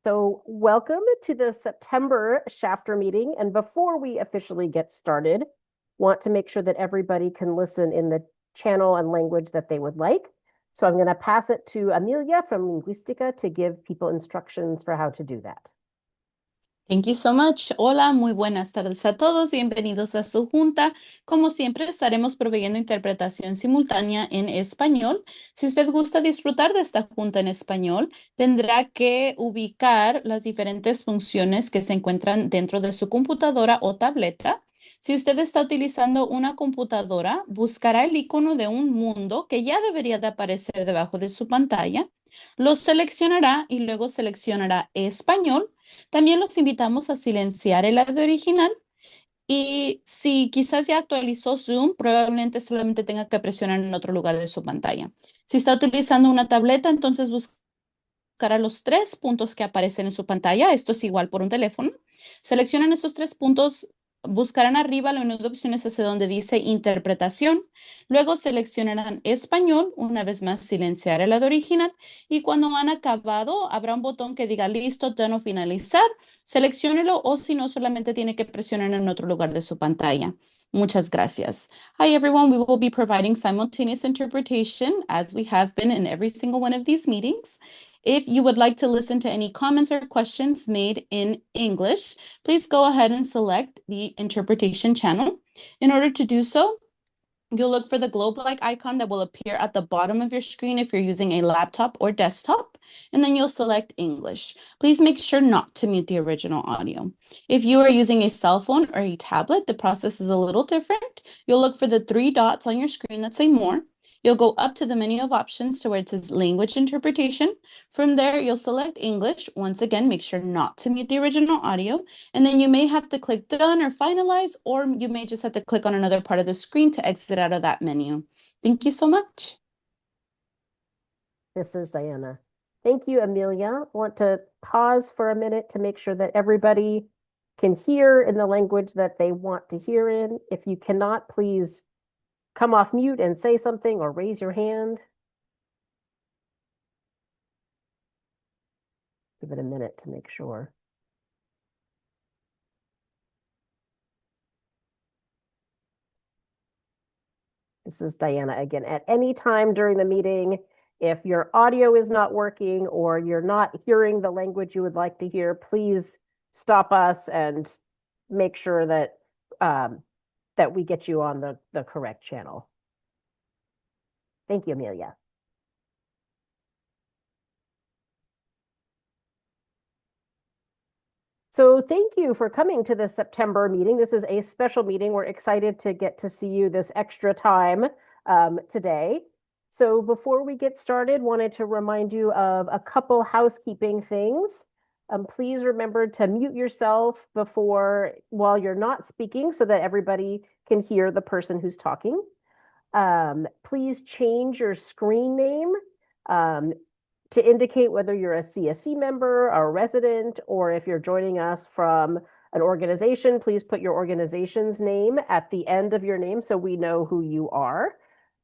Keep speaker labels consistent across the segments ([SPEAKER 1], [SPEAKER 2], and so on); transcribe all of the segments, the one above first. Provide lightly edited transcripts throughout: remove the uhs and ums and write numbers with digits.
[SPEAKER 1] So welcome to the September Shafter meeting. And before we officially get started, want to make sure that everybody can listen in the channel and language that they would like. So I'm going to pass it to Amelia from Lingüística to give people instructions for how to do that.
[SPEAKER 2] Thank you so much. Hola, muy buenas tardes a todos. Bienvenidos a su junta. Como siempre, estaremos proveyendo interpretación simultánea en español. Si usted gusta disfrutar de esta junta en español, tendrá que ubicar las diferentes funciones que se encuentran dentro de su computadora o tableta. Si usted está utilizando una computadora, buscará el icono de un mundo que ya debería de aparecer debajo de su pantalla. Lo seleccionará y luego seleccionará español. También los invitamos a silenciar el audio original y si quizás ya actualizó Zoom, probablemente solamente tenga que presionar en otro lugar de su pantalla. Si está utilizando una tableta, entonces buscará los 3 puntos que aparecen en su pantalla. Esto es igual por un teléfono. Seleccionan esos 3 puntos. Buscarán arriba el menú de opciones hacia donde dice interpretación. Luego seleccionarán español, una vez más silenciar el lado original y cuando han acabado habrá un botón que diga listo, done o finalizar. Selecciónelo o si no, solamente tiene que presionar en otro lugar de su pantalla. Muchas gracias. Hi everyone, we will be providing simultaneous interpretation as we have been in every single one of these meetings. If you would like to listen to any comments or questions made in English, please go ahead and select the interpretation channel. In order to do so, you'll look for the globe-like icon that will appear at the bottom of your screen if you're using a laptop or desktop, and then you'll select English. Please make sure not to mute the original audio. If you are using a cell phone or a tablet, the process is a little different. You'll look for the 3 dots on your screen that say More. You'll go up to the menu of options to where it says Language Interpretation. From there, you'll select English. Once again, make sure not to mute the original audio. And then you may have to click Done or Finalize, or you may just have to click on another part of the screen to exit out of that menu. Thank you so much.
[SPEAKER 1] This is Diana. Thank you, Amelia. I want to pause for a minute to make sure that everybody can hear in the language that they want to hear in. If you cannot, please come off mute and say something or raise your hand. Give it a minute to make sure. This is Diana again. At any time during the meeting, if your audio is not working or you're not hearing the language you would like to hear, please stop us and make sure that that we get you on the correct channel. Thank you, Amelia. So thank you for coming to the September meeting. This is a special meeting. We're excited to get to see you this extra time today. So before we get started, wanted to remind you of a couple housekeeping things. Please remember to mute yourself while you're not speaking so that everybody can hear the person who's talking. Please change your screen name to indicate whether you're a CSC member, a resident, or if you're joining us from an organization, please put your organization's name at the end of your name so we know who you are.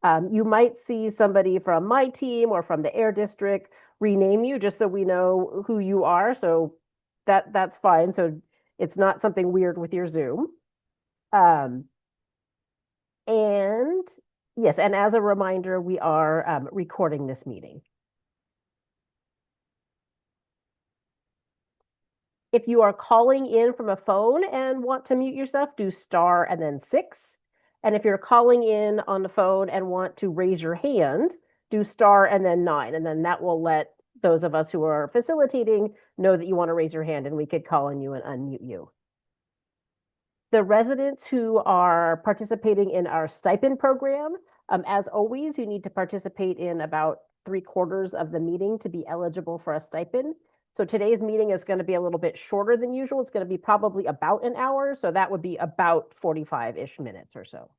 [SPEAKER 1] You might see somebody from my team or from the Air District rename you just so we know who you are. So that's fine. So it's not something weird with your Zoom. And yes, and as a reminder, we are recording this meeting. If you are calling in from a phone and want to mute yourself, do star and then 6. And if you're calling in on the phone and want to raise your hand, do star and then 9. And then that will let those of us who are facilitating know that you want to raise your hand and we could call on you and unmute you. The residents who are participating in our stipend program, as always, you need to participate in about 3/4 of the meeting to be eligible for a stipend. So today's meeting is going to be a little bit shorter than usual. It's going to be probably about an hour. So that would be about 45-ish minutes or so.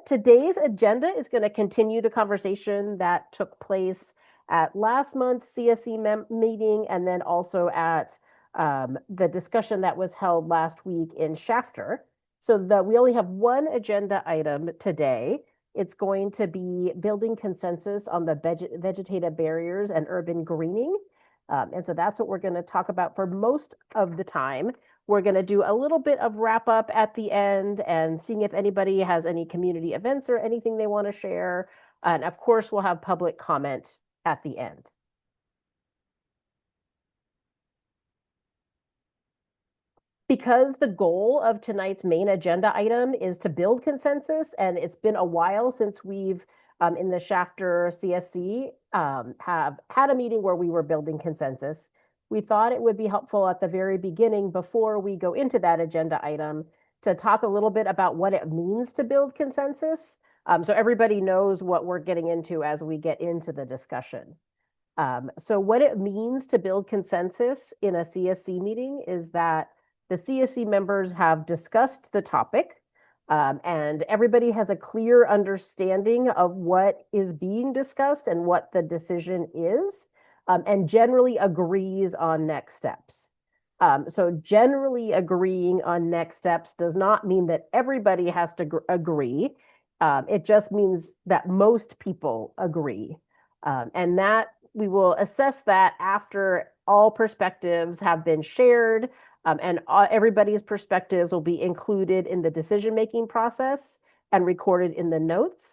[SPEAKER 1] Today's agenda is going to continue the conversation that took place at last month's CSC meeting and then also at the discussion that was held last week in Shafter. So we only have one agenda item today, It's going to be building consensus on the vegetative barriers and urban greening. And so that's what we're going to talk about for most of the time. We're going to do a little bit of wrap up at the end and seeing if anybody has any community events or anything they want to share. And of course, we'll have public comment at the end. Because the goal of tonight's main agenda item is to build consensus, and it's been a while since we've, in the Shafter CSC, have had a meeting where we were building consensus. We thought it would be helpful at the very beginning, before we go into that agenda item, to talk a little bit about what it means to build consensus, so everybody knows what we're getting into as we get into the discussion. So what it means to build consensus in a CSC meeting is that the CSC members have discussed the topic, and everybody has a clear understanding of what is being discussed and what the decision is, and generally agrees on next steps. So generally agreeing on next steps does not mean that everybody has to agree. It just means that most people agree. And that we will assess that after all perspectives have been shared, and everybody's perspectives will be included in the decision-making process and recorded in the notes.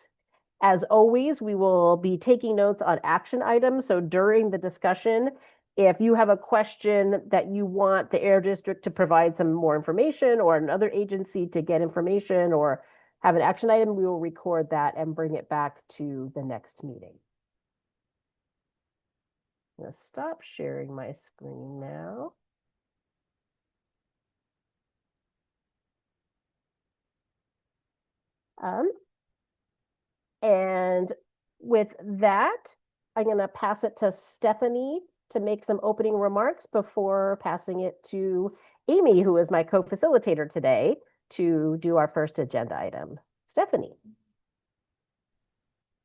[SPEAKER 1] As always, we will be taking notes on action items. So during the discussion, if you have a question that you want the Air District to provide some more information, or another agency to get information, or have an action item, we will record that and bring it back to the next meeting. I'm going to stop sharing my screen now. And with that, I'm going to pass it to Stephanie to make some opening remarks before passing it to Amy, who is my co-facilitator today, to do our first agenda item. Stephanie.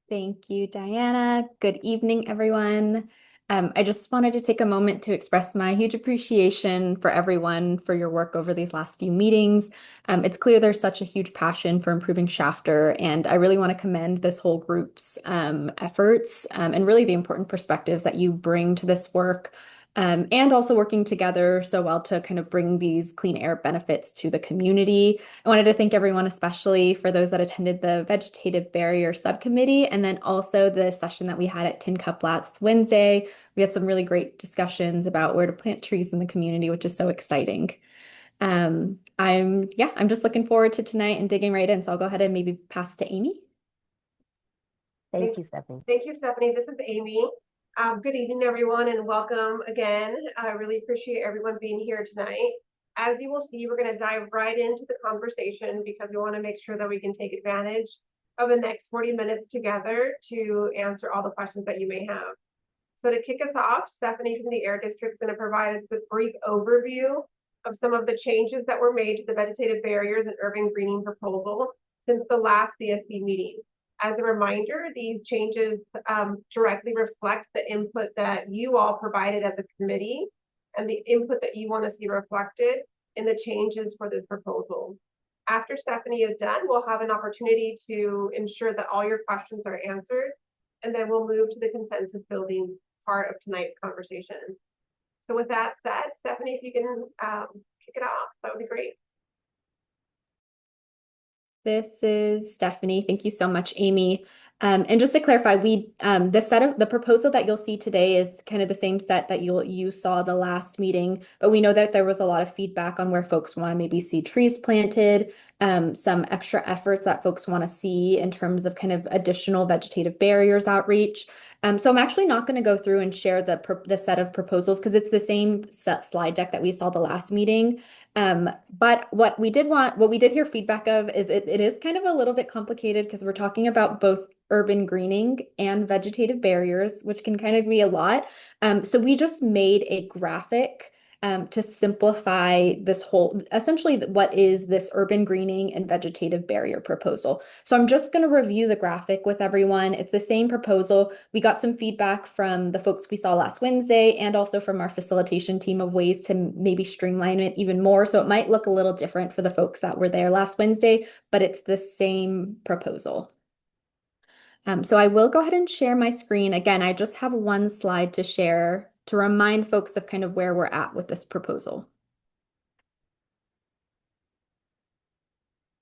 [SPEAKER 3] Thank you, Diana. Good evening, everyone. I just wanted to take a moment to express my huge appreciation for everyone for your work over these last few meetings. It's clear there's such a huge passion for improving Shafter, and I really want to commend this whole group's efforts, and really the important perspectives that you bring to this work. And also working together so well to kind of bring these clean air benefits to the community. I wanted to thank everyone, especially for those that attended the Vegetative Barrier Subcommittee, and then also the session that we had at Tin Cup last Wednesday. We had some really great discussions about where to plant trees in the community, which is so exciting. I'm just looking forward to tonight and digging right in. So I'll go ahead and maybe pass to Amy.
[SPEAKER 1] Thank you, Stephanie.
[SPEAKER 4] Thank you, Stephanie. This is Amy. Good evening, everyone, and welcome again. I really appreciate everyone being here tonight. As you will see, we're going to dive right into the conversation because we want to make sure that we can take advantage of the next 40 minutes together to answer all the questions that you may have. So to kick us off, Stephanie from the Air District is going to provide us with a brief overview of some of the changes that were made to the vegetative barriers and urban greening proposal since the last CSC meeting. As a reminder, these changes directly reflect the input that you all provided as a committee and the input that you want to see reflected in the changes for this proposal. After Stephanie is done, we'll have an opportunity to ensure that all your questions are answered, and then we'll move to the consensus building part of tonight's conversation. So with that said, Stephanie, if you can kick it off, that would be great.
[SPEAKER 3] This is Stephanie. Thank you so much, Amy. And just to clarify, the proposal that you'll see today is kind of the same set that you saw the last meeting, but we know that there was a lot of feedback on where folks want to maybe see trees planted, some extra efforts that folks want to see in terms of kind of additional vegetative barriers outreach. So I'm actually not going to go through and share the set of proposals because it's the same slide deck that we saw the last meeting. But what we did hear feedback of is it is kind of a little bit complicated because we're talking about both urban greening and vegetative barriers, which can kind of be a lot. So we just made a graphic to simplify this whole, essentially what is this urban greening and vegetative barrier proposal. So I'm just going to review the graphic with everyone. It's the same proposal. We got some feedback from the folks we saw last Wednesday and also from our facilitation team of ways to maybe streamline it even more. So it might look a little different for the folks that were there last Wednesday, but it's the same proposal. So I will go ahead and share my screen. Again, I just have one slide to share to remind folks of kind of where we're at with this proposal.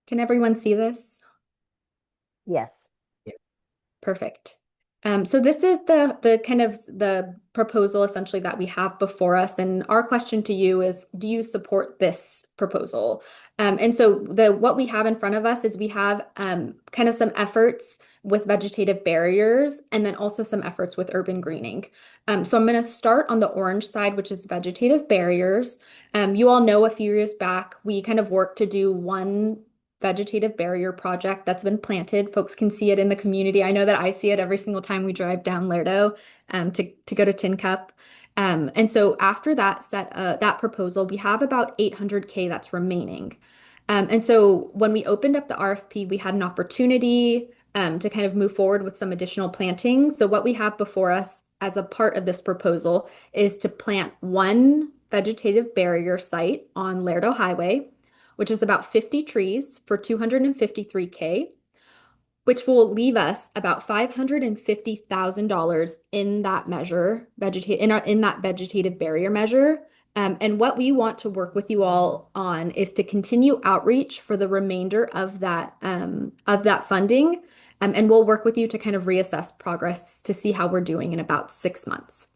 [SPEAKER 3] Can everyone see this?
[SPEAKER 1] Yes.
[SPEAKER 3] Perfect. So this is the kind of the proposal essentially that we have before us. And our question to you is, do you support this proposal? And so what we have in front of us is we have kind of some efforts with vegetative barriers and then also some efforts with urban greening. So I'm going to start on the orange side, which is vegetative barriers. You all know a few years back, we kind of worked to do one vegetative barrier project that's been planted. Folks can see it in the community. I know that I see it every single time we drive down Lerdo to go to Tin Cup. And so after that proposal, we have about 800K that's remaining. And so when we opened up the RFP, we had an opportunity to kind of move forward with some additional planting. So what we have before us as a part of this proposal is to plant one vegetative barrier site on Lerdo Highway, which is about 50 trees for 253K, which will leave us about $550,000 in that measure, in that vegetative barrier measure. And what we want to work with you all on is to continue outreach for the remainder of that funding. And we'll work with you to kind of reassess progress to see how we're doing in about 6 months.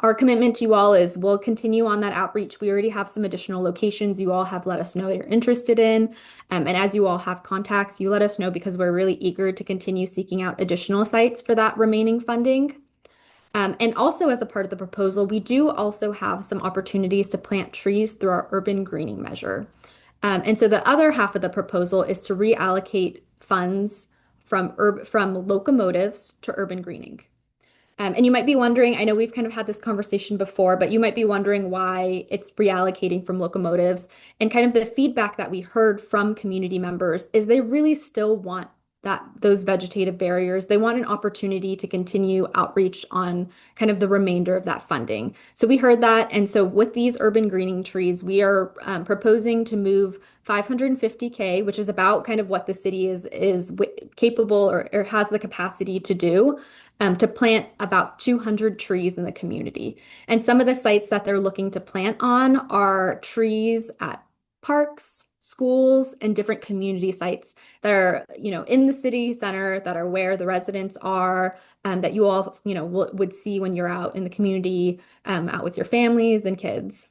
[SPEAKER 3] Our commitment to you all is we'll continue on that outreach. We already have some additional locations you all have let us know you're interested in. And as you all have contacts, you let us know because we're really eager to continue seeking out additional sites for that remaining funding. And also as a part of the proposal, we do also have some opportunities to plant trees through our urban greening measure. And so the other half of the proposal is to reallocate funds from locomotives to urban greening. And you might be wondering, I know we've kind of had this conversation before, but you might be wondering why it's reallocating from locomotives. And kind of the feedback that we heard from community members is they really still want those vegetative barriers. They want an opportunity to continue outreach on kind of the remainder of that funding. So we heard that. And so with these urban greening trees, we are proposing to move 550K, which is about kind of what the city is capable or has the capacity to do, to plant about 200 trees in the community. And some of the sites that they're looking to plant on are trees at parks, schools, and different community sites that are, in the city center, that are where the residents are, that you all, would see when you're out in the community, out with your families and kids.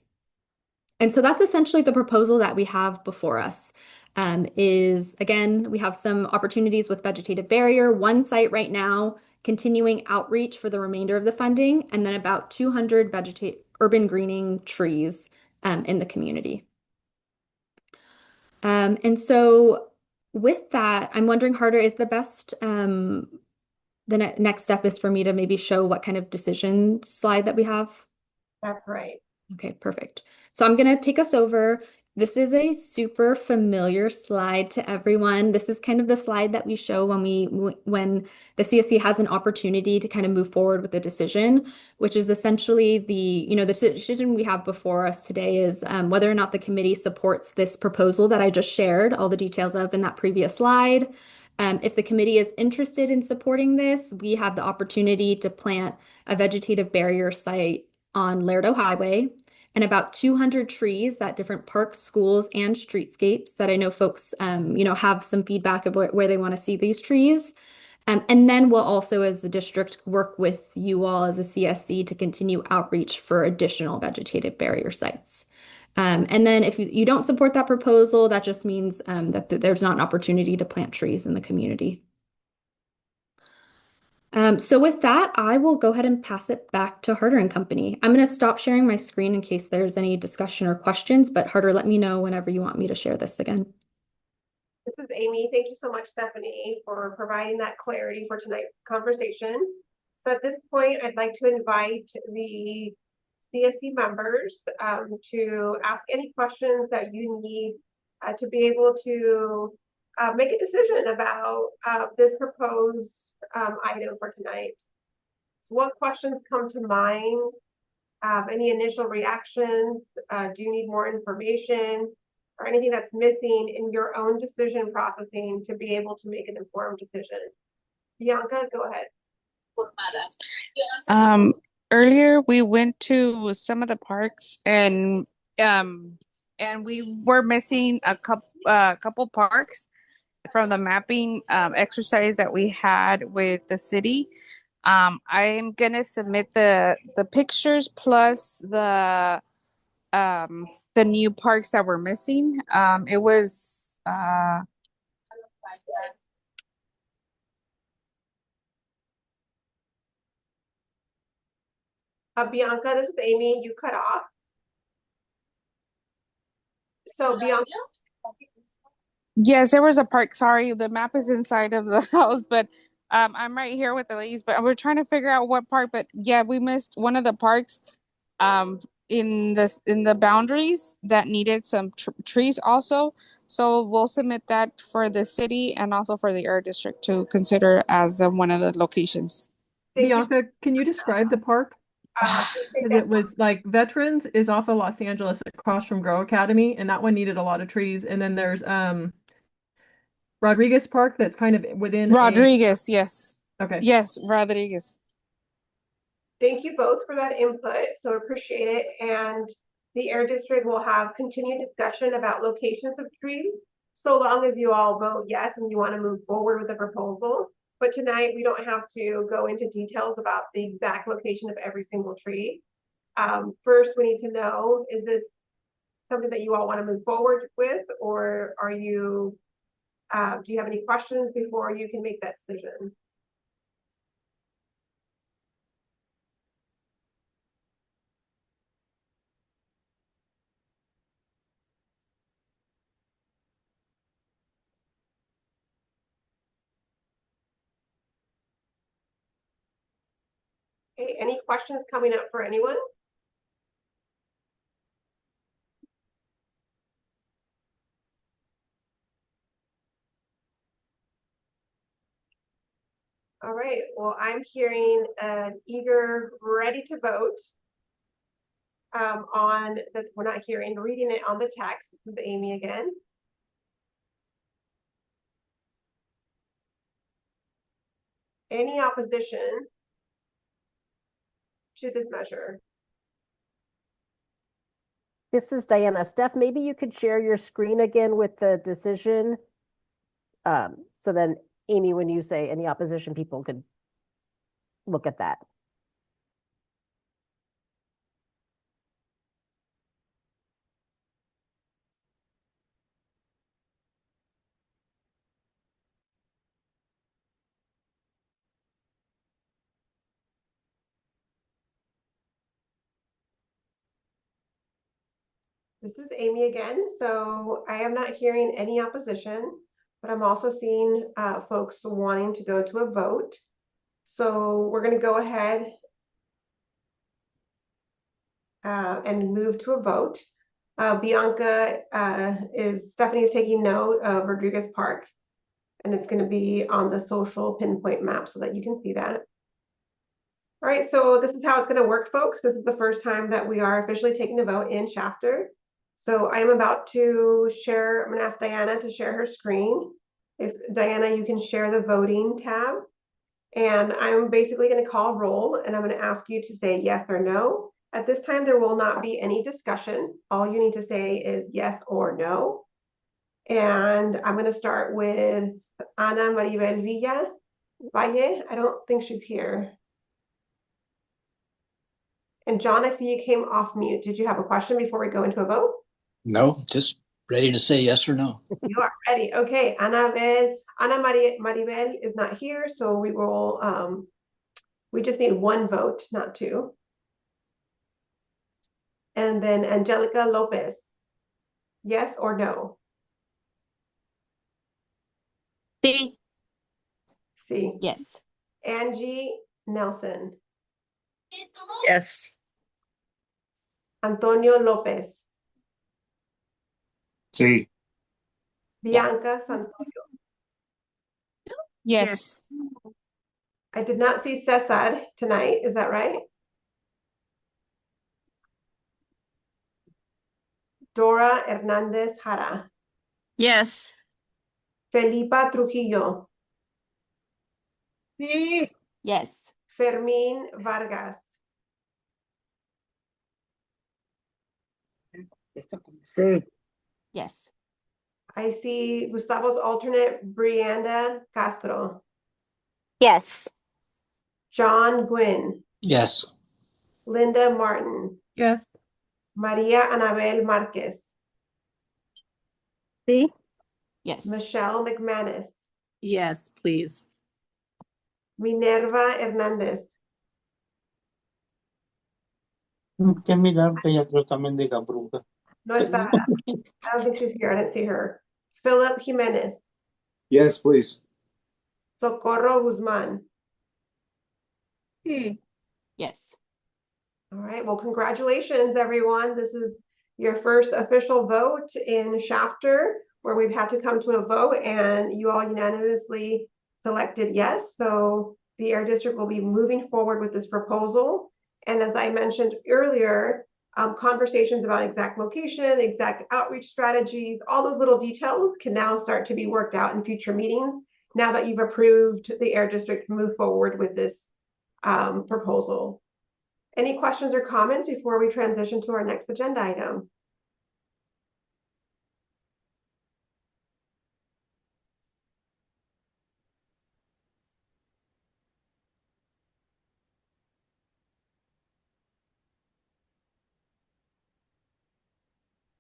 [SPEAKER 3] And so that's essentially the proposal that we have before us. Again, we have some opportunities with vegetative barrier, one site right now, continuing outreach for the remainder of the funding, and then about 200 urban greening trees in the community. And so with that, I'm wondering, Harder, is the best, the next step is for me to maybe show what kind of decision slide that we have?
[SPEAKER 4] That's right.
[SPEAKER 3] Okay, perfect. So I'm going to take us over. This is a super familiar slide to everyone. This is kind of the slide that we show when the CSC has an opportunity to kind of move forward with a decision, which is essentially the decision we have before us today is whether or not the committee supports this proposal that I just shared all the details of in that previous slide. If the committee is interested in supporting this, we have the opportunity to plant a vegetative barrier site on Lerdo Highway, and about 200 trees at different parks, schools, and streetscapes that I know folks, have some feedback of where they want to see these trees. And then we'll also, as the district, work with you all as a CSC to continue outreach for additional vegetative barrier sites. And then if you don't support that proposal, that just means that there's not an opportunity to plant trees in the community. So with that, I will go ahead and pass it back to Harder and Company. I'm going to stop sharing my screen in case there's any discussion or questions, but Harder, let me know whenever you want me to share this again.
[SPEAKER 4] This is Amy. Thank you so much, Stephanie, for providing that clarity for tonight's conversation. So at this point, I'd like to invite the CSC members to ask any questions that you need to be able to make a decision about this proposed item for tonight. So what questions come to mind? Any initial reactions? Do you need more information or anything that's missing in your own decision processing to be able to make an informed decision? Bianca, go ahead.
[SPEAKER 5] Um, Earlier we went to some of the parks um and we were missing a couple parks from the mapping exercise that we had with the city. I'm gonna submit the pictures plus the new parks that were missing. It was
[SPEAKER 4] Bianca, this is Amy. You cut off. So Bianca,
[SPEAKER 5] Yes, there was a park. Sorry, the map is inside of the house, but I'm right here with the ladies. But we're trying to figure out what park. But yeah, we missed one of the parks um in the boundaries that needed some trees also. So we'll submit that for the city and also for the air district to consider as one of the locations.
[SPEAKER 4] thank you.
[SPEAKER 6] Bianca, can you describe the park? Because it was like Veterans is off of Los Angeles across from Grow Academy, and that one needed a lot of trees. And then there's Rodriguez Park that's kind of within
[SPEAKER 5] Rodriguez, yes.
[SPEAKER 6] Okay.
[SPEAKER 5] Yes, Rodriguez.
[SPEAKER 4] Thank you both for that input. So appreciate it. And the Air District will have continued discussion about locations of trees, so long as you all vote yes and you want to move forward with the proposal. But tonight we don't have to go into details about the exact location of every single tree. First, we need to know, is this something that you all want to move forward with, or are you, do you have any questions before you can make that decision? Okay, any questions coming up for anyone? All right, well, I'm hearing an eager, ready to vote on the, we're not hearing, reading it on the text. This is Amy again. Any opposition to this measure?
[SPEAKER 1] This is Diana. Steph, maybe you could share your screen again with the decision. So then, Amy, when you say any opposition, people could look at that.
[SPEAKER 4] This is Amy again. So I am not hearing any opposition, but I'm also seeing folks wanting to go to a vote. So we're going to go ahead and move to a vote. Bianca Stephanie is taking note of Rodriguez Park, and it's going to be on the social pinpoint map so that you can see that. All right, so this is how it's going to work, folks. This is the first time that we are officially taking a vote in Shafter. So I am about to share, I'm going to ask Diana to share her screen. If Diana, you can share the voting tab. And I'm basically going to call roll, and I'm going to ask you to say yes or no. At this time, there will not be any discussion. All you need to say is yes or no. And I'm going to start with Ana Maribel Villa Valle. I don't think she's here. And John, I see you came off mute. Did you have a question before we go into a vote?
[SPEAKER 7] No, just ready to say yes or no.
[SPEAKER 4] You are ready. Okay, Ana Maribel is not here, so we will, we just need one vote, not two. And then Angelica Lopez, yes or no?
[SPEAKER 2] Sí.
[SPEAKER 4] See.
[SPEAKER 2] Yes.
[SPEAKER 4] Angie Nelson,
[SPEAKER 8] Yes.
[SPEAKER 4] Antonio Lopez,
[SPEAKER 8] Sí.
[SPEAKER 4] Bianca Santoyo.
[SPEAKER 5] Yes.
[SPEAKER 4] I did not see Cesar tonight, is that right? Dora Hernandez Jara,
[SPEAKER 8] Yes.
[SPEAKER 4] Felipa Trujillo, Sí.
[SPEAKER 2] Yes.
[SPEAKER 4] Fermín Vargas.
[SPEAKER 7] Sí.
[SPEAKER 2] Yes.
[SPEAKER 4] I see Gustavo's alternate, Brianda Castro.
[SPEAKER 8] Yes.
[SPEAKER 4] John Gwynn.
[SPEAKER 7] Yes.
[SPEAKER 4] Linda Martin.
[SPEAKER 6] Yes.
[SPEAKER 4] Maria Anabel Marquez.
[SPEAKER 8] Sí.
[SPEAKER 2] Yes.
[SPEAKER 4] Michelle McManus.
[SPEAKER 9] Yes, please.
[SPEAKER 4] Minerva Hernandez.
[SPEAKER 10] Que mirarte, ya creo también diga bruja.
[SPEAKER 4] No está. I don't think she's here. I didn't see her. Philip Jimenez.
[SPEAKER 10] Yes, please.
[SPEAKER 4] Socorro Guzman.
[SPEAKER 2] Yes.
[SPEAKER 4] All right. Well, congratulations, everyone. This is your first official vote in Shafter, where we've had to come to a vote, and you all unanimously selected yes. So the Air District will be moving forward with this proposal. And as I mentioned earlier, conversations about exact location, exact outreach strategies, all those little details can now start to be worked out in future meetings now that you've approved the Air District to move forward with this proposal. Any questions or comments before we transition to our next agenda item?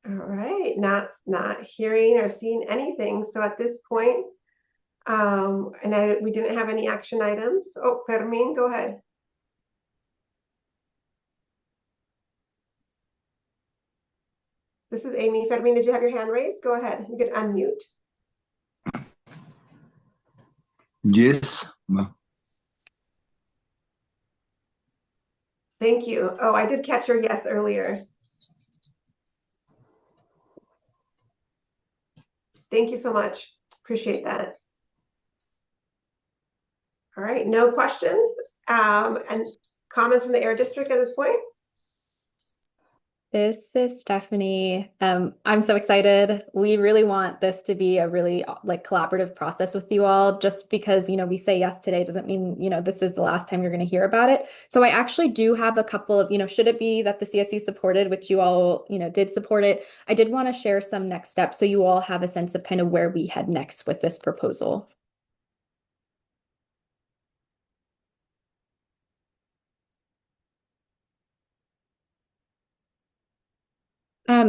[SPEAKER 4] All right, not hearing or seeing anything. So at this point, we didn't have any action items. Oh, Fermin, go ahead. This is Amy. Fermin, did you have your hand raised? Go ahead. You can unmute.
[SPEAKER 10] Yes.
[SPEAKER 4] Thank you. Oh, I did catch your yes earlier. Thank you so much. Appreciate that. All right, no questions and comments from the Air District at this point?
[SPEAKER 3] This is Stephanie. I'm so excited. We really want this to be a really collaborative process with you all. Just because, we say yes today doesn't mean, this is the last time you're going to hear about it. So I actually do have a couple of, should it be that the CSC supported, which you all, did support it, I did want to share some next steps so you all have a sense of kind of where we head next with this proposal.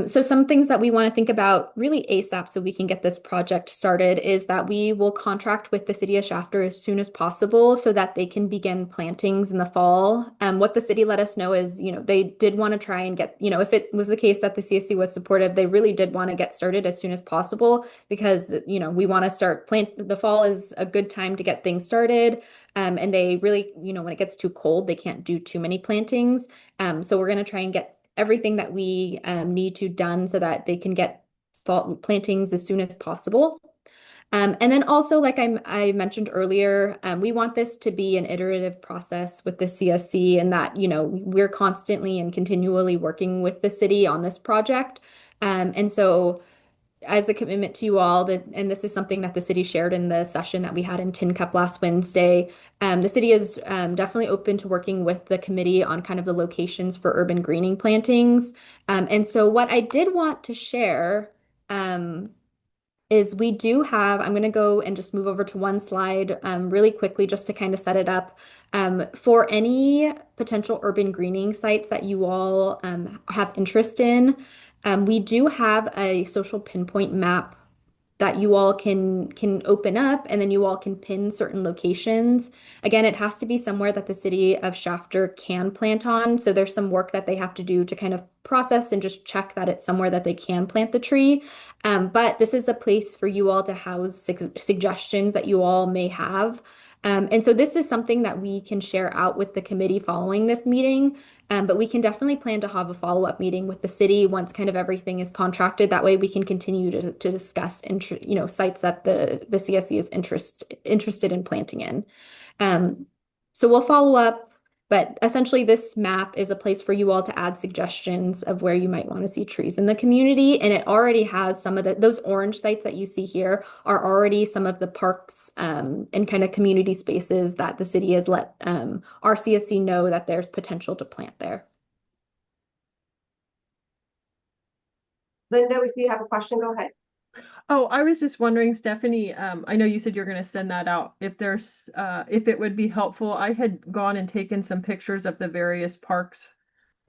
[SPEAKER 3] So some things that we want to think about really ASAP so we can get this project started is that we will contract with the city of Shafter as soon as possible so that they can begin plantings in the fall. What the city let us know is, they did want to try and get, if it was the case that the CSC was supportive, they really did want to get started as soon as possible because, we want to start the fall is a good time to get things started. And they really, when it gets too cold, they can't do too many plantings. So we're going to try and get everything that we need to done so that they can get fall plantings as soon as possible. And then also, like I mentioned earlier, we want this to be an iterative process with the CSC and that, we're constantly and continually working with the city on this project. And so as a commitment to you all, and this is something that the city shared in the session that we had in Tin Cup last Wednesday, the city is definitely open to working with the committee on kind of the locations for urban greening plantings. And so what I did want to share is we do have, I'm going to go and just move over to one slide really quickly just to kind of set it up. For any potential urban greening sites that you all have interest in, we do have a social pinpoint map that you all can open up and then you all can pin certain locations. Again, it has to be somewhere that the city of Shafter can plant on. So there's some work that they have to do to kind of process and just check that it's somewhere that they can plant the tree. But this is a place for you all to house suggestions that you all may have. And so this is something that we can share out with the committee following this meeting. But we can definitely plan to have a follow-up meeting with the city once kind of everything is contracted. That way we can continue to discuss sites that the CSC is interested in planting in. So we'll follow up But essentially, this map is a place for you all to add suggestions of where you might want to see trees in the community. And it already has some of those orange sites that you see here are already some of the parks and kind of community spaces that the city has let our CSC know that there's potential to plant there.
[SPEAKER 4] Linda, we see you have a question. Go ahead.
[SPEAKER 6] Oh, I was just wondering, Stephanie, I know you said you're going to send that out. If there's, if it would be helpful, I had gone and taken some pictures of the various parks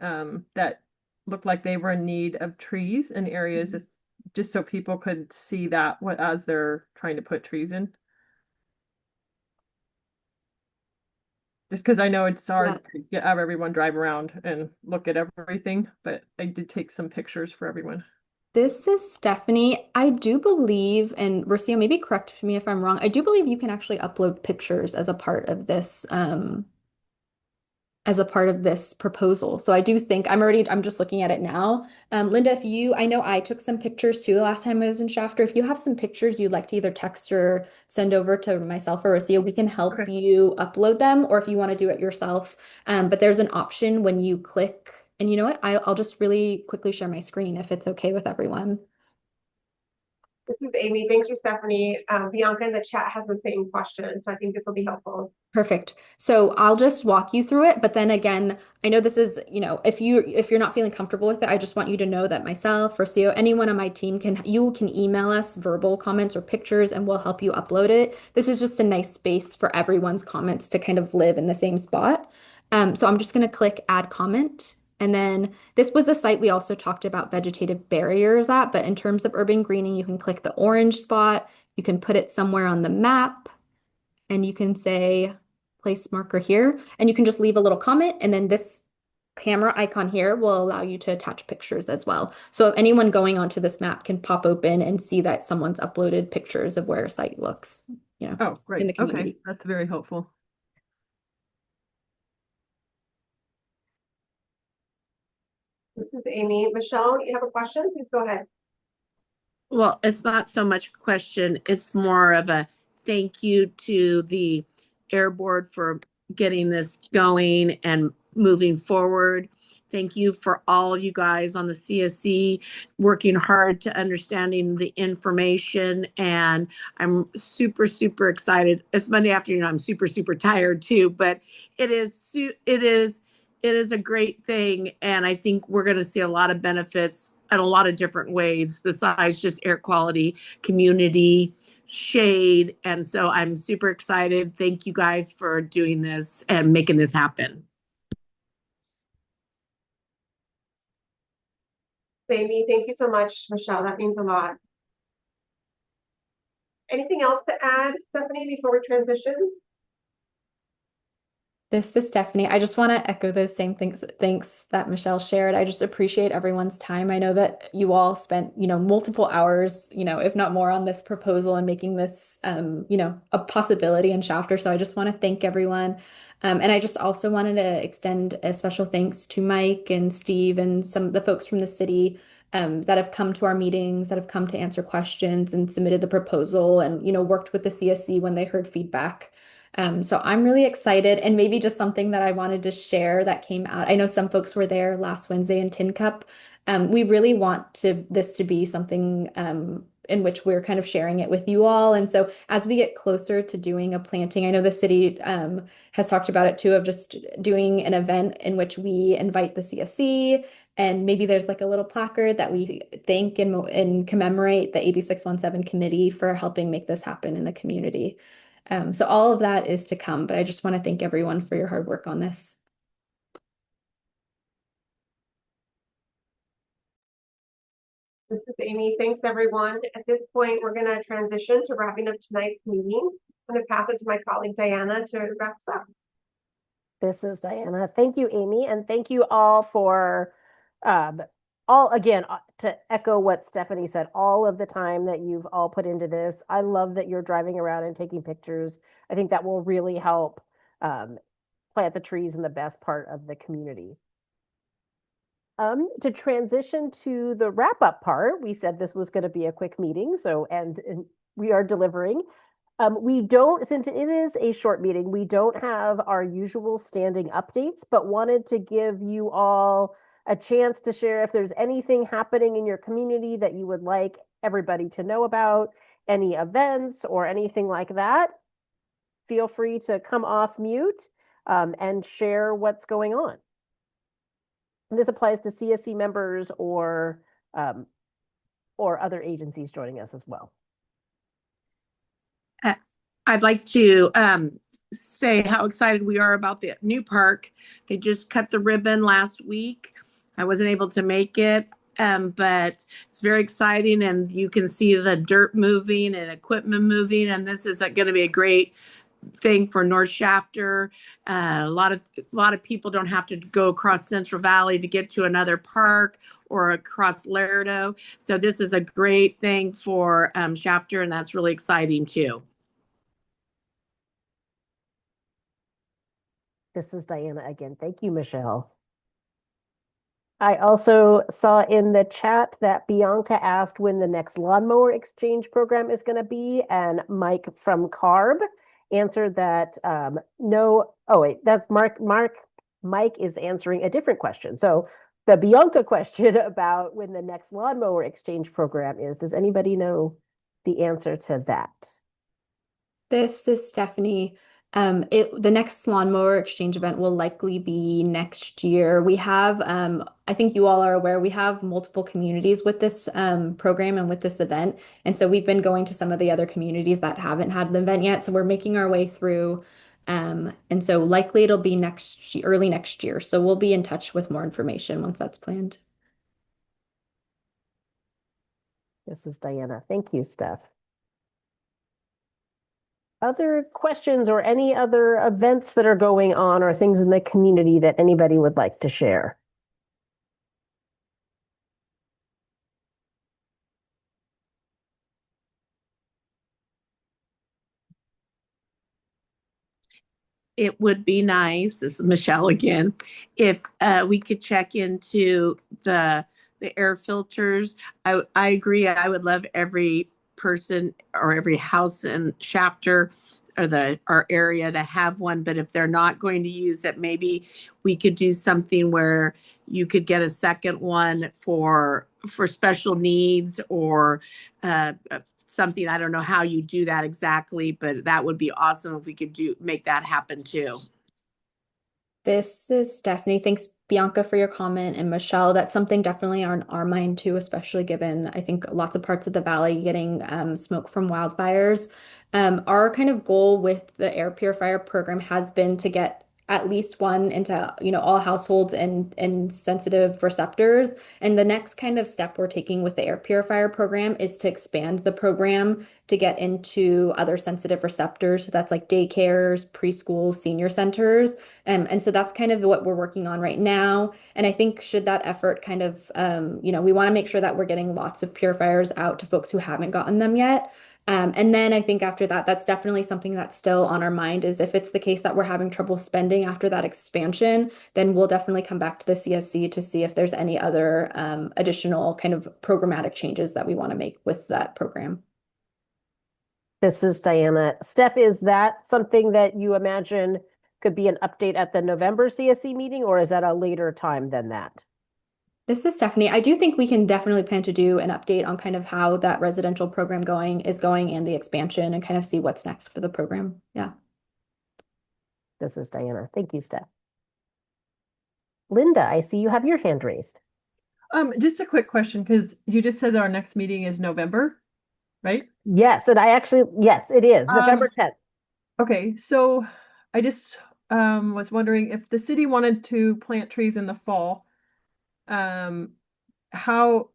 [SPEAKER 6] that looked like they were in need of trees and areas, just so people could see that as they're trying to put trees in. Just because I know it's hard to have everyone drive around and look at everything, but I did take some pictures for everyone.
[SPEAKER 3] This is Stephanie. I do believe, and Rocio, maybe correct me if I'm wrong, I do believe you can actually upload pictures as a part of this proposal. So I do think I'm just looking at it now. Linda, I know I took some pictures too the last time I was in Shafter. If you have some pictures you'd like to either text or send over to myself or Rocio, we can help you upload them, or if you want to do it yourself. But there's an option when you click, and you know what? I'll just really quickly share my screen if it's okay with everyone.
[SPEAKER 4] This is Amy. Thank you, Stephanie. Bianca in the chat has the same question, so I think this will be helpful.
[SPEAKER 3] Perfect. So I'll just walk you through it, but then again, I know this is, if you're not feeling comfortable with it, I just want you to know that myself or CEO, anyone on my team can email us verbal comments or pictures and we'll help you upload it. This is just a nice space for everyone's comments to kind of live in the same spot. So I'm just going to click add comment. And then this was a site we also talked about vegetative barriers at, but in terms of urban greening, you can click the orange spot. You can put it somewhere on the map. And you can say place marker here, and you can just leave a little comment, and then this camera icon here will allow you to attach pictures as well. So if anyone going onto this map can pop open and see that someone's uploaded pictures of where a site looks,
[SPEAKER 6] Oh, great.
[SPEAKER 3] in the community.
[SPEAKER 6] Okay, that's very helpful.
[SPEAKER 4] This is Amy. Michelle, you have a question? Please go ahead.
[SPEAKER 9] Well, it's not so much a question. It's more of a thank you to the Air Board for getting this going and moving forward. Thank you for all you guys on the CSC working hard to understanding the information. And I'm super, super excited. It's Monday afternoon. I'm super, super tired too, but it is a great thing. And I think we're going to see a lot of benefits in a lot of different ways besides just air quality, community, shade. And so I'm super excited. Thank you guys for doing this and making this happen.
[SPEAKER 4] Amy, thank you so much, Michelle. That means a lot. Anything else to add, Stephanie, before we transition?
[SPEAKER 3] This is Stephanie. I just want to echo those same thanks that Michelle shared. I just appreciate everyone's time. I know that you all spent, multiple hours, if not more on this proposal and making this, a possibility in Shafter. So I just want to thank everyone. And I just also wanted to extend a special thanks to Mike and Steve and some of the folks from the city that have come to our meetings, that have come to answer questions and submitted the proposal and, worked with the CSC when they heard feedback. So I'm really excited, and maybe just something that I wanted to share that came out. I know some folks were there last Wednesday in Tin Cup. We really want this to be something in which we're kind of sharing it with you all. And so as we get closer to doing a planting, I know the city has talked about it too, of just doing an event in which we invite the CSC, and maybe there's like a little placard that we thank and commemorate the AB 617 committee for helping make this happen in the community. So all of that is to come, but I just want to thank everyone for your hard work on this.
[SPEAKER 4] This is Amy. Thanks, everyone. At this point, we're going to transition to wrapping up tonight's meeting. I'm going to pass it to my colleague, Diana, to wrap us up.
[SPEAKER 1] This is Diana. Thank you, Amy, and thank you all for to echo what Stephanie said, all of the time that you've all put into this. I love that you're driving around and taking pictures. I think that will really help plant the trees in the best part of the community. To transition to the wrap-up part, we said this was going to be a quick meeting, and we are delivering. We don't, since it is a short meeting, we don't have our usual standing updates, but wanted to give you all a chance to share if there's anything happening in your community that you would like everybody to know about, any events or anything like that. Feel free to come off mute and share what's going on. And this applies to CSC members or other agencies joining us as well.
[SPEAKER 9] I'd like to say how excited we are about the new park. They just cut the ribbon last week. I wasn't able to make it, but it's very exciting, and you can see the dirt moving and equipment moving, and this is going to be a great thing for North Shafter. A lot of people don't have to go across Central Valley to get to another park or across Laredo. So this is a great thing for Shafter, and that's really exciting too.
[SPEAKER 1] This is Diana again. Thank you, Michelle. I also saw in the chat that Bianca asked when the next lawnmower exchange program is going to be, and Mike from CARB answered that no. Oh wait, that's Mark. Mike is answering a different question. So the Bianca question about when the next lawnmower exchange program is, does anybody know the answer to that?
[SPEAKER 3] This is Stephanie. The next lawnmower exchange event will likely be next year. We have, I think you all are aware, we have multiple communities with this program and with this event. And so we've been going to some of the other communities that haven't had the event yet. So we're making our way through. And so likely it'll be early next year. So we'll be in touch with more information once that's planned.
[SPEAKER 1] This is Diana. Thank you, Steph. Other questions or any other events that are going on or things in the community that anybody would like to share?
[SPEAKER 9] It would be nice, this is Michelle again, if we could check into the air filters. I agree. I would love every person or every house in Shafter or our area to have one. But if they're not going to use it, maybe we could do something where you could get a second one for special needs or something. I don't know how you do that exactly, but that would be awesome if we could make that happen too.
[SPEAKER 3] This is Stephanie. Thanks, Bianca, for your comment. And Michelle, that's something definitely on our mind too, especially given, I think, lots of parts of the valley getting smoke from wildfires. Our kind of goal with the air purifier program has been to get at least one into, all households and sensitive receptors. And the next kind of step we're taking with the air purifier program is to expand the program to get into other sensitive receptors. So that's like daycares, preschools, senior centers. And so that's kind of what we're working on right now. And I think should that effort kind of, we want to make sure that we're getting lots of purifiers out to folks who haven't gotten them yet. And then I think after that, that's definitely something that's still on our mind is if it's the case that we're having trouble spending after that expansion, then we'll definitely come back to the CSC to see if there's any other additional kind of programmatic changes that we want to make with that program.
[SPEAKER 1] This is Diana. Steph, is that something that you imagine could be an update at the November CSC meeting, or is that a later time than that?
[SPEAKER 3] This is Stephanie. I do think we can definitely plan to do an update on kind of how that residential program is going and the expansion and kind of see what's next for the program. Yeah.
[SPEAKER 1] This is Diana. Thank you, Steph. Linda, I see you have your hand raised.
[SPEAKER 6] Just a quick question, because you just said that our next meeting is November, right?
[SPEAKER 1] Yes, and yes, it is November 10th.
[SPEAKER 6] Okay, so I just was wondering if the city wanted to plant trees in the fall, how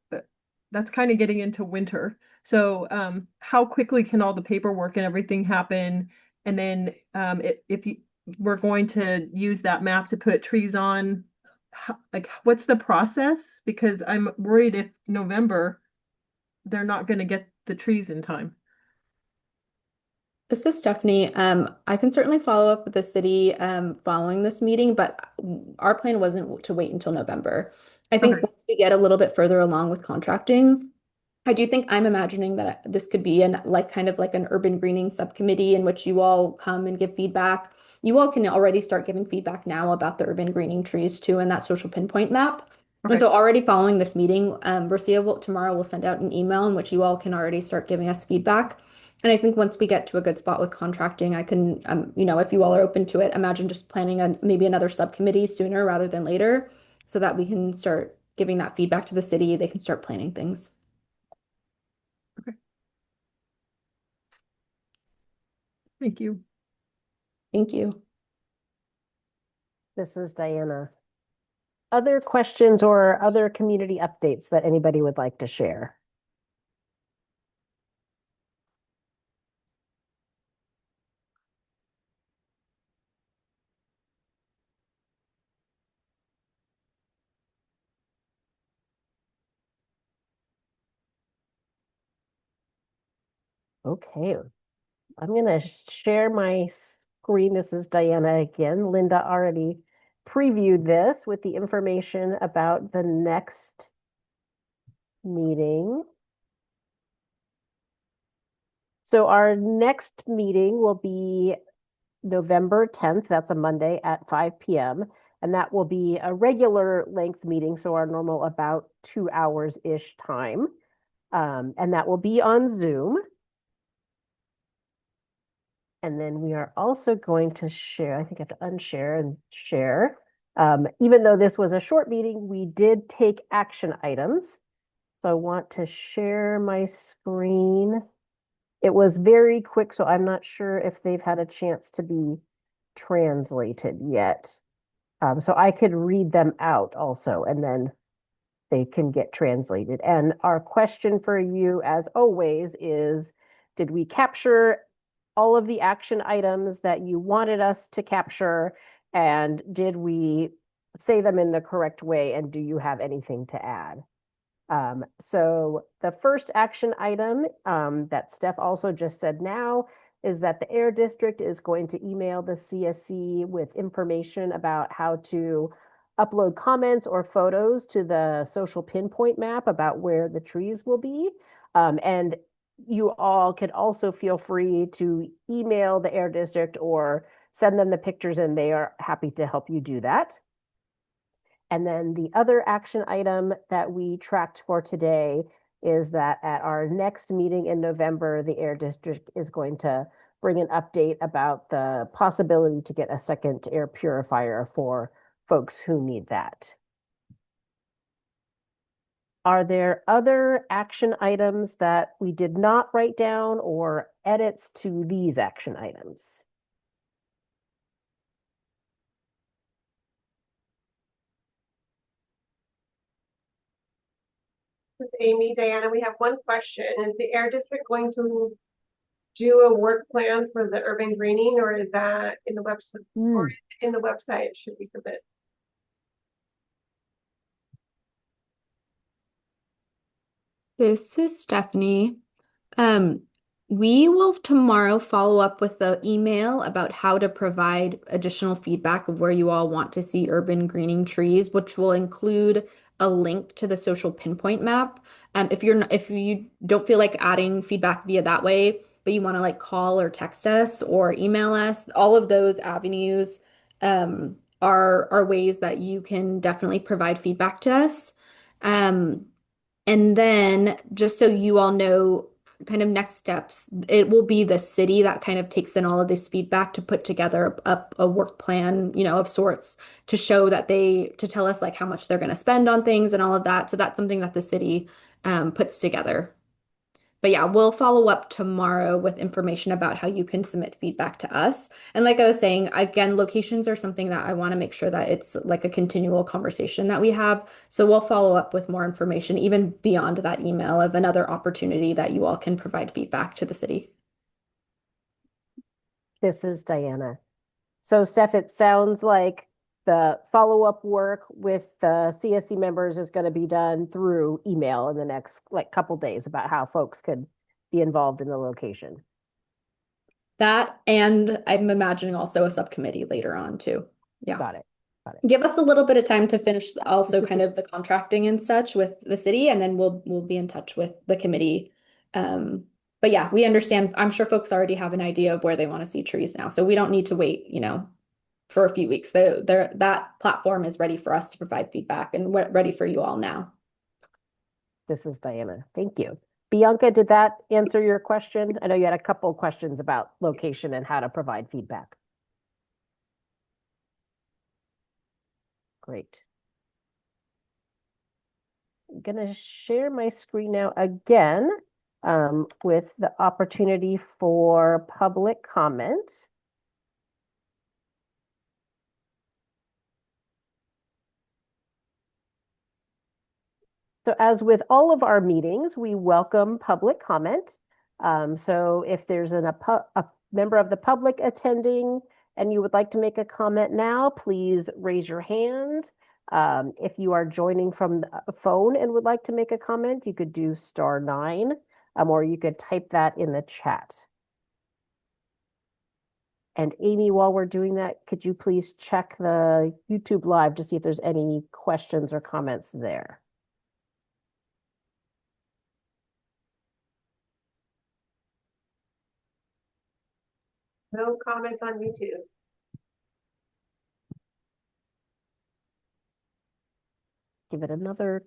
[SPEAKER 6] that's kind of getting into winter. So how quickly can all the paperwork and everything happen? And then if we're going to use that map to put trees on, what's the process? Because I'm worried if November, they're not going to get the trees in time.
[SPEAKER 3] This is Stephanie. I can certainly follow up with the city following this meeting, but our plan wasn't to wait until November. I think once we get a little bit further along with contracting, I do think I'm imagining that this could be kind of like an urban greening subcommittee in which you all come and give feedback. You all can already start giving feedback now about the urban greening trees too and that social pinpoint map. And
[SPEAKER 6] Okay.
[SPEAKER 3] so already following this meeting, tomorrow will send out an email in which you all can already start giving us feedback. And I think once we get to a good spot with contracting, I can, if you all are open to it, imagine just planning maybe another subcommittee sooner rather than later so that we can start giving that feedback to the city. They can start planning things.
[SPEAKER 6] Thank you.
[SPEAKER 3] Thank you.
[SPEAKER 1] This is Diana. Other questions or other community updates that anybody would like to share? Okay, I'm going to share my screen. This is Diana again. Linda already previewed this with the information about the next meeting. So our next meeting will be November 10th. That's a Monday at 5 p.m. And that will be a regular length meeting, so our normal about 2 hours-ish time. And that will be on Zoom. And then we are also going to share, I think I have to unshare and share. Even though this was a short meeting, we did take action items. So I want to share my screen. It was very quick, so I'm not sure if they've had a chance to be translated yet. So I could read them out also, and then they can get translated. And our question for you, as always, is, did we capture all of the action items that you wanted us to capture? And did we say them in the correct way? And do you have anything to add? So the first action item that Steph also just said now is that the Air District is going to email the CSC with information about how to upload comments or photos to the social pinpoint map about where the trees will be. And you all could also feel free to email the Air District or send them the pictures, and they are happy to help you do that. And then the other action item that we tracked for today is that at our next meeting in November, the Air District is going to bring an update about the possibility to get a second air purifier for folks who need that. Are there other action items that we did not write down or edits to these action items?
[SPEAKER 4] Amy, Diana, we have one question. Is the Air District going to do a work plan for the urban greening, or is that in the website? Or in the website should we submit?
[SPEAKER 3] This is Stephanie. We will tomorrow follow up with the email about how to provide additional feedback of where you all want to see urban greening trees, which will include a link to the social pinpoint map. If you don't feel like adding feedback via that way, but you want to like call or text us or email us, all of those avenues are ways that you can definitely provide feedback to us. And then just so you all know, kind of next steps, it will be the city that kind of takes in all of this feedback to put together a work plan, of sorts to show that to tell us like how much they're going to spend on things and all of that. So that's something that the city puts together. But yeah, we'll follow up tomorrow with information about how you can submit feedback to us. And like I was saying, again, locations are something that I want to make sure that it's like a continual conversation that we have. So we'll follow up with more information, even beyond that email, of another opportunity that you all can provide feedback to the city.
[SPEAKER 1] This is Diana. So Steph, it sounds like the follow-up work with the CSC members is going to be done through email in the next couple days about how folks could be involved in the location.
[SPEAKER 3] That, and I'm imagining also a subcommittee later on too. Yeah.
[SPEAKER 1] Got it.
[SPEAKER 3] Give us a little bit of time to finish also kind of the contracting and such with the city, and then we'll be in touch with the committee. But yeah, we understand. I'm sure folks already have an idea of where they want to see trees now, so we don't need to wait, for a few weeks. That platform is ready for us to provide feedback, and we're ready for you all now.
[SPEAKER 1] This is Diana. Thank you. Bianca, did that answer your question? I know you had a couple of questions about location and how to provide feedback. Great. I'm going to share my screen now again with the opportunity for public comment. So as with all of our meetings, we welcome public comment. So if there's a member of the public attending and you would like to make a comment now, please raise your hand. If you are joining from a phone and would like to make a comment, you could do *9, or you could type that in the chat. And Amy, while we're doing that, could you please check the YouTube Live to see if there's any questions or comments there?
[SPEAKER 4] No comments on YouTube.
[SPEAKER 1] Give it another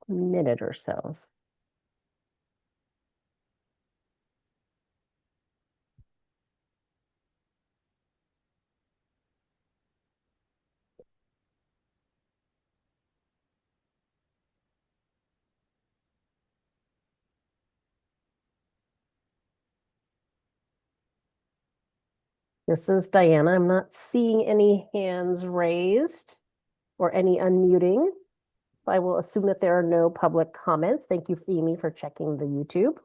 [SPEAKER 1] minute or so. This is Diana. I'm not seeing any hands raised or any unmuting. I will assume that there are no public comments. Thank you, Amy, for checking the YouTube.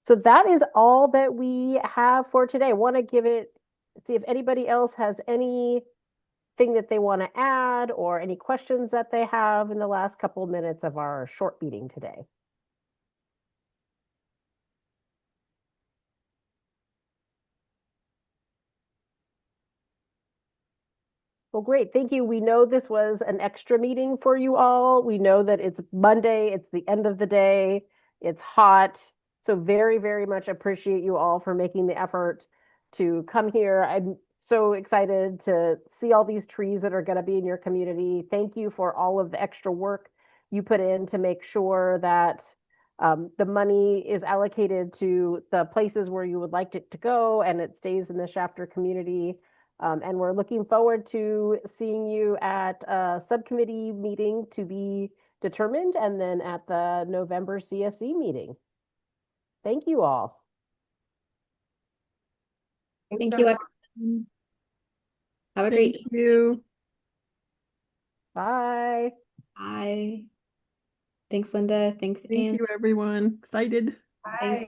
[SPEAKER 1] So that is all that we have for today. I want to see if anybody else has anything that they want to add or any questions that they have in the last couple of minutes of our short meeting today. Well, great. Thank you. We know this was an extra meeting for you all. We know that it's Monday. It's the end of the day. It's hot. So very, very much appreciate you all for making the effort to come here. I'm so excited to see all these trees that are going to be in your community. Thank you for all of the extra work you put in to make sure that the money is allocated to the places where you would like it to go and it stays in the Shafter community. And we're looking forward to seeing you at a subcommittee meeting to be determined and then at the November CSC meeting. Thank you all.
[SPEAKER 3] Thank you, everyone. Have a great
[SPEAKER 6] Thank you.
[SPEAKER 1] Bye.
[SPEAKER 3] Bye. Thanks, Linda. Thanks,
[SPEAKER 6] Thank
[SPEAKER 3] Anne.
[SPEAKER 6] you, everyone. Excited.
[SPEAKER 4] Bye.